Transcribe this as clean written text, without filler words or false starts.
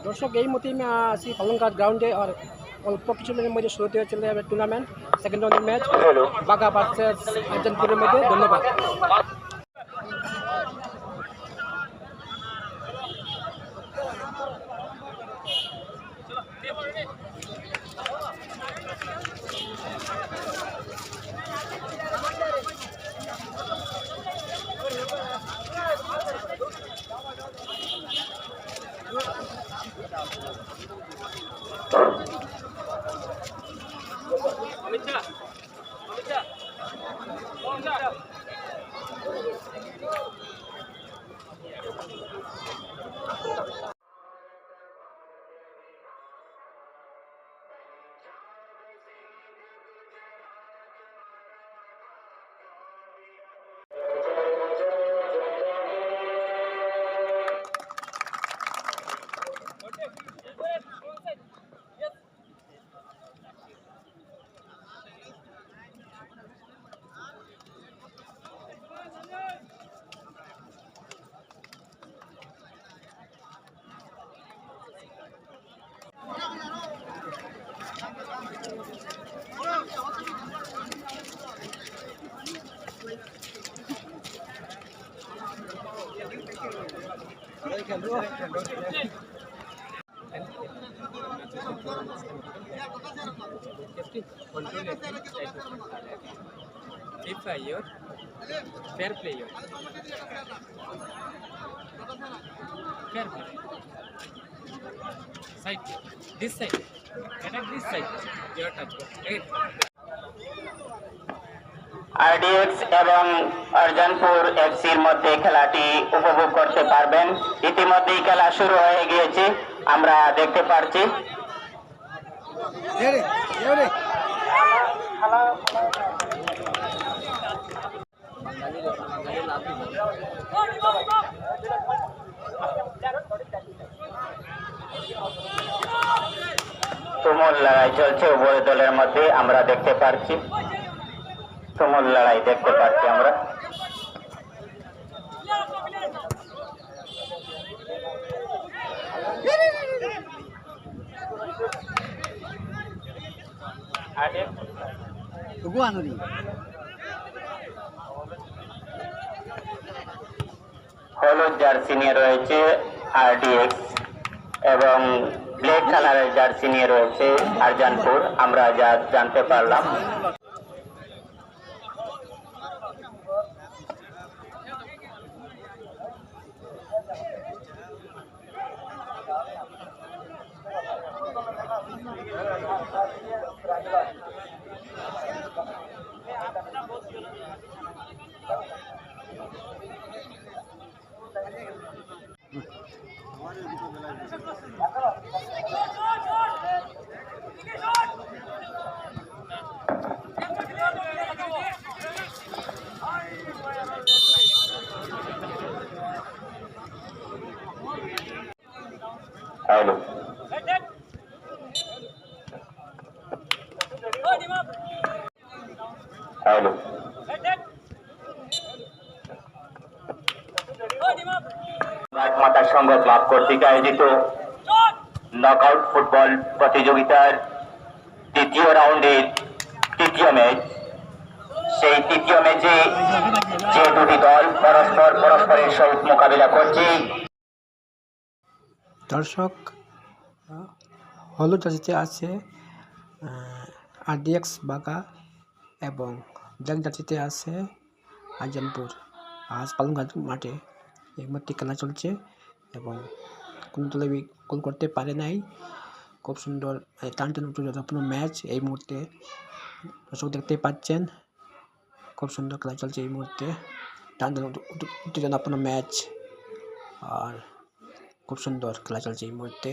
দর্শক এই মুহূর্তে আমি আছি পালংঘাট গ্রাউন্ডে আর অল্প কিছুদিনের মধ্যে শুরু হতে চলে যাবে টুর্নামেন্ট সেকেন্ড রাউন্ডের ম্যাচ বাঘা ভার্সেস আর্জেন্টিনার মধ্যে। ধন্যবাদ। Fair play. Fair play. Side. This side. Attack this side. Your touch. RDX এবং আরজানপুর এফসির মধ্যে খেলাটি উপভোগ করতে পারবেন। ইতিমধ্যেই খেলা শুরু হয়ে গিয়েছে, আমরা দেখতে পাচ্ছি। তুমুল লড়াই চলছে উভয় দলের মধ্যে, আমরা দেখতে পাচ্ছি। তুমুল লড়াই দেখতে পাচ্ছি আমরা। হলুদ জার্সি নিয়ে রয়েছে আরডিএক্স এবং ব্ল্যাক কালারের জার্সি নিয়ে রয়েছে আরজানপুর, আমরা যা জানতে পারলাম। Hello. Hello. মাতা সংঘ ক্লাব কর্তৃক আয়োজিত নকআউট ফুটবল প্রতিযোগিতার তৃতীয় রাউন্ডের তৃতীয় ম্যাচ। সেই তৃতীয় ম্যাচে যে দুটি দল পরস্পরের সহিত মোকাবিলা করছে। দর্শক হলুদ জার্সিতে আছে আরডিএক্স বাঘা এবং ব্ল্যাক জার্সিতে আছে আরজানপুর। আজ পালংঘাট মাঠে এই মুহূর্তে খেলা চলছে এবং কোনো দলে গোল করতে পারে নাই। খুব সুন্দর টানটান উত্তেজনাপূর্ণ ম্যাচ এই মুহূর্তে দর্শক দেখতে পাচ্ছেন। খুব সুন্দর খেলা চলছে এই মুহূর্তে, টানটান উত্তেজনাপূর্ণ ম্যাচ আর খুব সুন্দর খেলা চলছে এই মুহূর্তে।